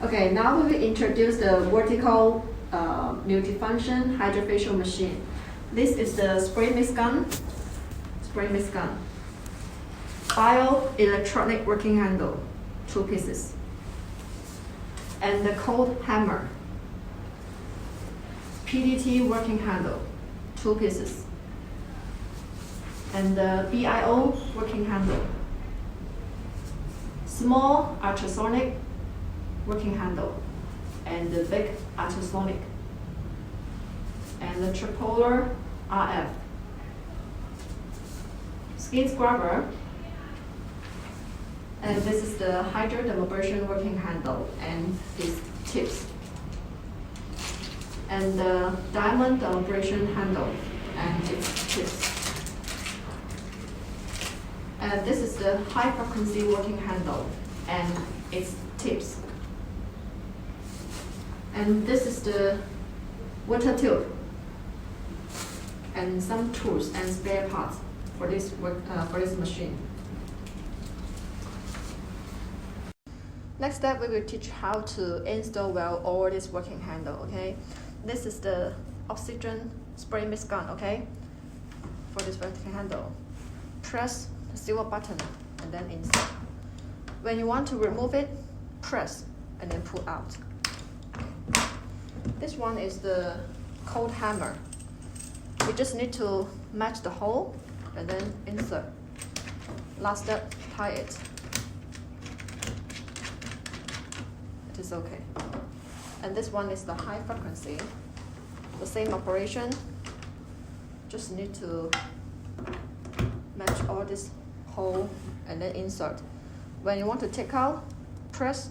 Okay, now we will introduce the vertical multifunction hydrofacial machine. This is the spray mist gun, bioelectronic working handle, 2 pieces, and the cold hammer, PDT working handle, 2 pieces, and the BIO working handle, small ultrasonic working handle, and the big ultrasonic, and the tripolar RF, skin scrubber, and this is the hydrodermabrasion working handle and its tips, and the diamond dermabrasion handle and its tips. And this is the high frequency working handle and its tips. And this is the water tube and some tools and spare parts for this machine. Next step, we will teach how to install well all this working handle. Okay, this is the oxygen spray mist gun. Okay, for this working handle, press the silver button and then insert. When you want to remove it, press and then pull out. This one is the cold hammer. You just need to match the hole and then insert. Last step, tie it. It is okay. And this one is the high frequency. The same operation. Just need to match all this hole and then insert. When you want to take out, press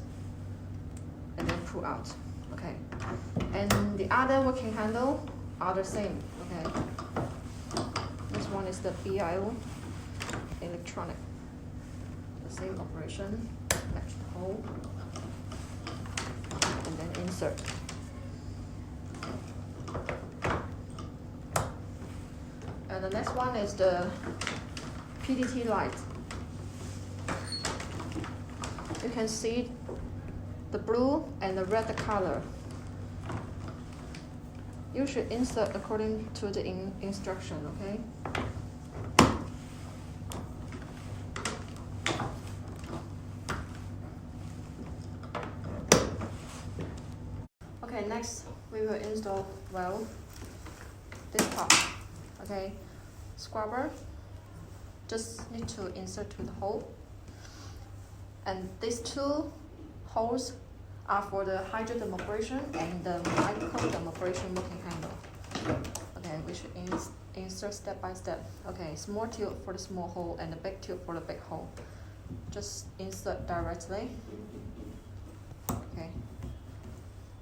and then pull out. Okay. And the other working handle are the same. Okay. This one is the BIO electronic. The same operation. Match the hole and then insert. And the next one is the PDT light. You can see the blue and the red color. You should insert according to the instruction, okay? Okay, next we will install this part. Okay, scrubber. Just need to insert to the hole. And these 2 holes are for the hydrodermabrasion and the microdermabrasion working handle. Okay, we should insert step by step. Okay, small tube for the small hole and the big tube for the big hole. Just insert directly. Okay.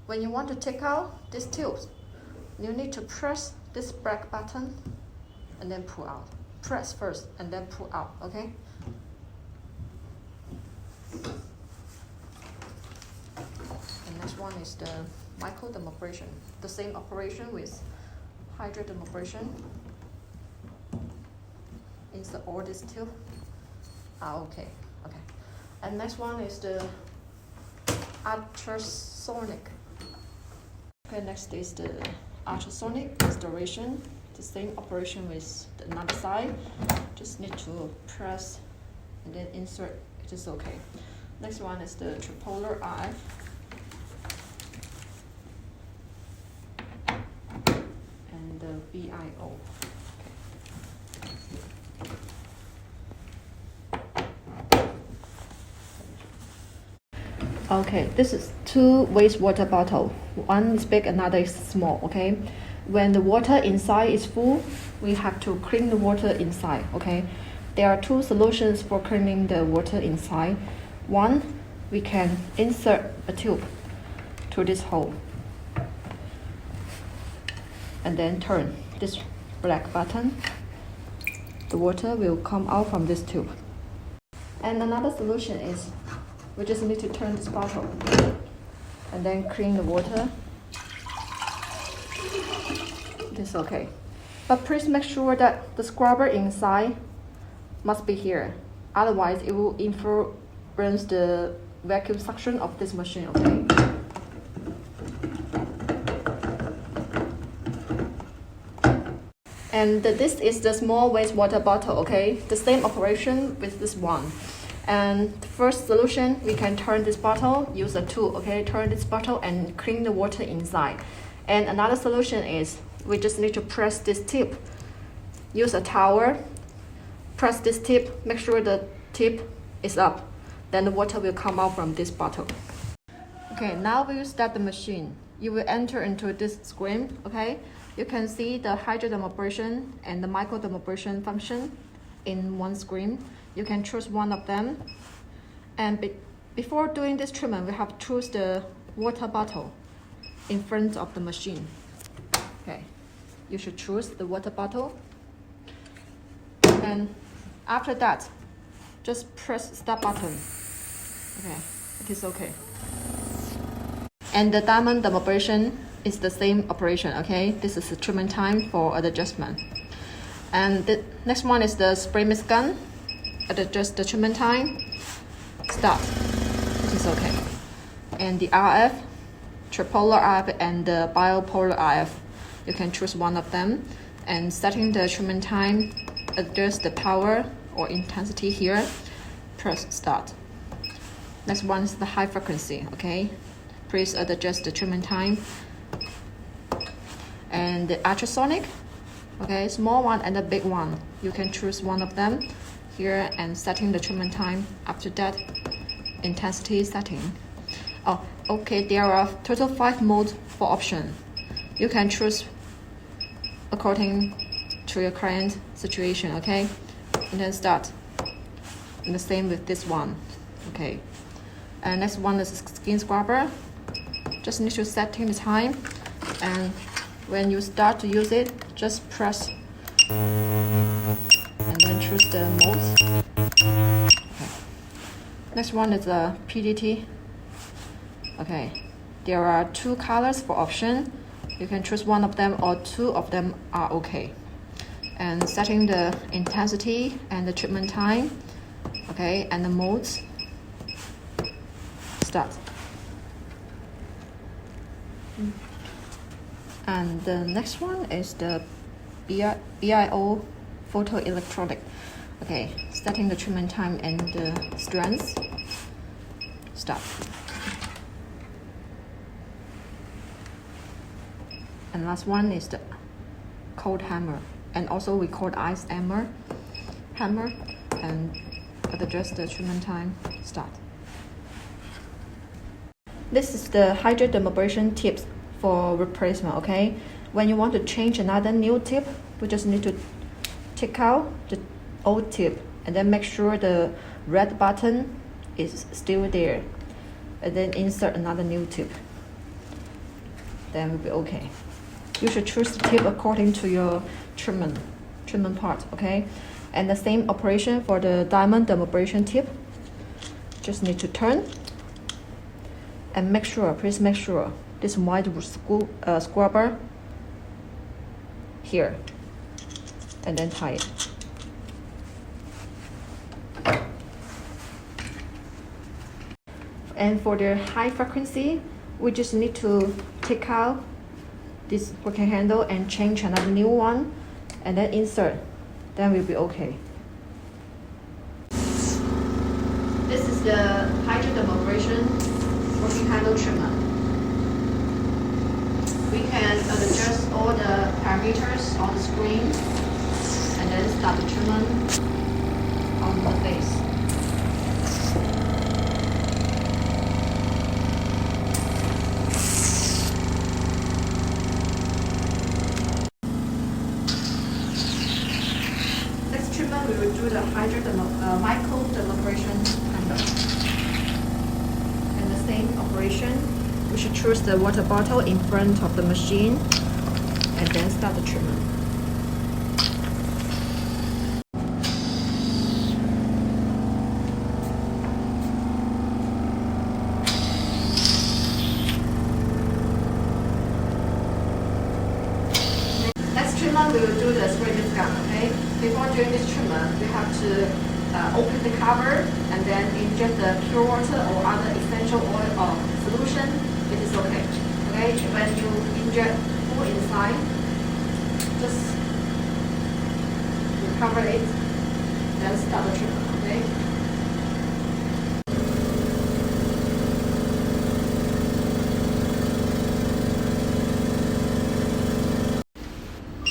When you want to take out these tubes, you need to press this black button and then pull out. Press first and then pull out, okay? And next one is the microdermabrasion. The same operation with hydrodermabrasion. Insert all this tube. Okay. And next one is the ultrasonic. Okay, next is the ultrasonic restoration. The same operation with the another side. Just need to press and then insert. It is okay. Next one is the tripolar RF. And the BIO. Okay, this is 2 wastewater bottle. One is big, another is small, okay? When the water inside is full, we have to clean the water inside, okay? There are 2 solutions for cleaning the water inside. One, we can insert a tube to this hole and then turn this black button. The water will come out from this tube. And another solution is we just need to turn this bottle and then clean the water. This okay. But please make sure that the scrubber inside must be here. Otherwise, it will influence the vacuum suction of this machine, okay? And this is the small wastewater bottle, okay? The same operation with this one. And the first solution, we can turn this bottle, use a tool, okay? Turn this bottle and clean the water inside. And another solution is, we just need to press this tip. Use a towel, press this tip, make sure the tip is up. Then the water will come out from this bottle. Okay, now we will start the machine. You will enter into this screen, okay? You can see the hydrodermabrasion and the microdermabrasion function in one screen. You can choose one of them. And before doing this treatment, we have to choose the water bottle in front of the machine. Okay, you should choose the water bottle. And after that, just press start button. Okay, it is okay. And the diamond dermabrasion is the same operation, okay? This is the treatment time for adjustment. And the next one is the spray mist gun. Adjust the treatment time. Start. It is okay. And the RF, tripolar RF and the bipolar RF. You can choose one of them. And setting the treatment time, adjust the power or intensity here. Press start. Next one is the high frequency, okay? Please adjust the treatment time. And the ultrasonic, okay, small one and the big one. You can choose one of them here and setting the treatment time. After that, intensity setting. Oh, okay, there are total 5 modes for option. You can choose according to your current situation, okay? And then start. And the same with this one, okay? And next one is skin scrubber. Just need to setting the time, and when you start to use it, just press and then choose the mode. Okay. Next one is the PDT. Okay, there are 2 colors for option. You can choose one of them or 2 of them are okay. And setting the intensity and the treatment time, okay, and the modes. Start. And the next one is the BIO photoelectronic. Okay, setting the treatment time and the strength. Start. And last one is the cold hammer, and also we call ice hammer. And adjust the treatment time. Start. This is the hydrodermabrasion tips for replacement, okay? When you want to change another new tip, we just need to take out the old tip and then make sure the red button is still there, and then insert another new tip. Then we'll be okay. You should choose the tip according to your treatment part, okay? And the same operation for the diamond dermabrasion tip. Just need to turn and make sure, please make sure this white scrubber here, and then tie it. And for the high frequency, we just need to take out this working handle and change another new one, and then insert. Then we'll be okay. This is the hydrodermabrasion working handle trimmer. We can adjust all the parameters on the screen and then start the treatment on the face. Next treatment, we will do the microdermabrasion handle. And the same operation. We should choose the water bottle in front of the machine and then start the treatment. Next treatment, we will do the spray mist gun, okay? Before doing this treatment, we have to open the cover and then inject the pure water or other jet full inside, just cover it, then start the treatment, okay?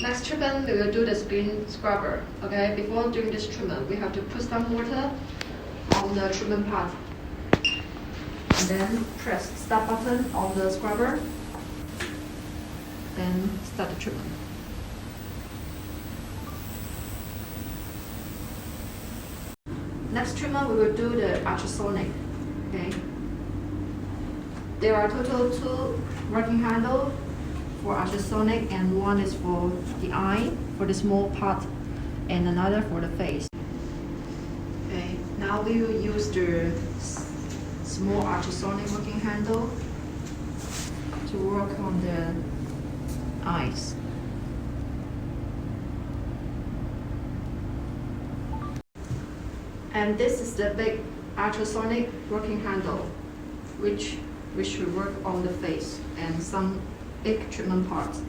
Next treatment, we will do the skin scrubber, okay? Before doing this treatment, we have to put some water on the treatment part. And then press start button on the scrubber, then start the treatment. Next treatment, we will do the ultrasonic, okay? There are total 2 working handles for ultrasonic, and one is for the eye, for the small part, and another for the face. Okay, now we will use the small ultrasonic working handle to work on the eyes. And this is the big ultrasonic working handle, which we should work on the face and some big treatment parts.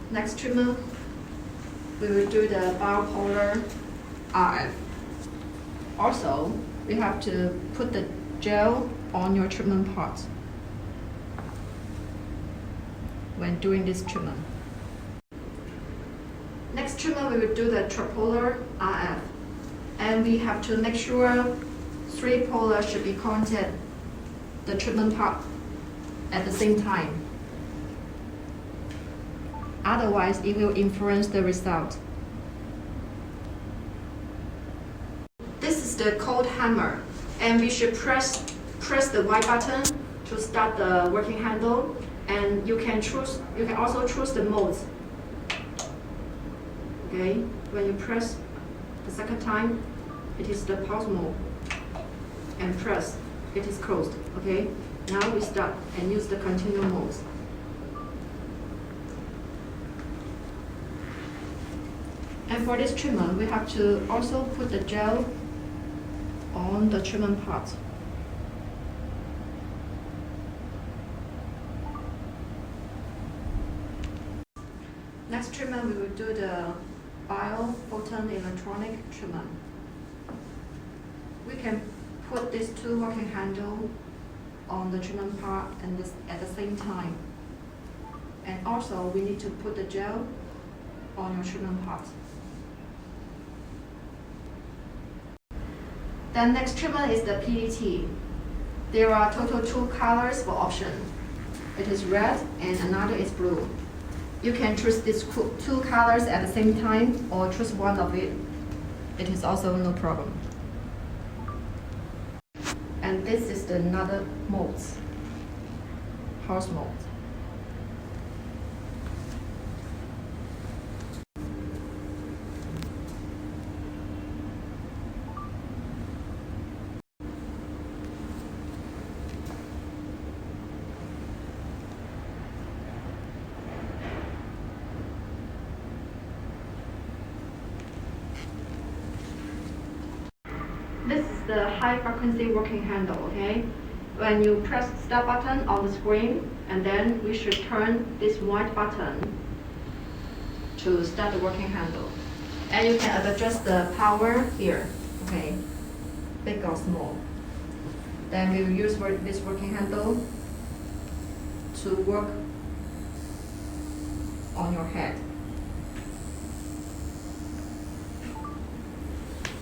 Next treatment, we will do the bipolar RF. Also, we have to put the gel on your treatment parts when doing this treatment. Next treatment, we will do the tripolar RF. And we have to make sure 3 polar should be contacted the treatment part at the same time. Otherwise, it will influence the result. This is the cold hammer, and we should press the white button to start the working handle, and you can also choose the modes. Okay, when you press the second time, it is the pause mode, and press, it is closed. Okay, now we start and use the continue modes. And for this treatment, we have to also put the gel on the treatment part. Next treatment, we will do the biophoton electronic treatment. We can put these 2 working handles on the treatment part and this at the same time. And also, we need to put the gel on your treatment part. Then next treatment is the PET. There are total 2 colors for option. It is red and another is blue. You can choose these 2 colors at the same time or choose one of it. It is also no problem. And this is the another modes, house mode. This is the high frequency working handle, okay? When you press start button on the screen, and then we should turn this white button to start the working handle. And you can adjust the power here, okay? Big or small. Then we will use this working handle to work on your head.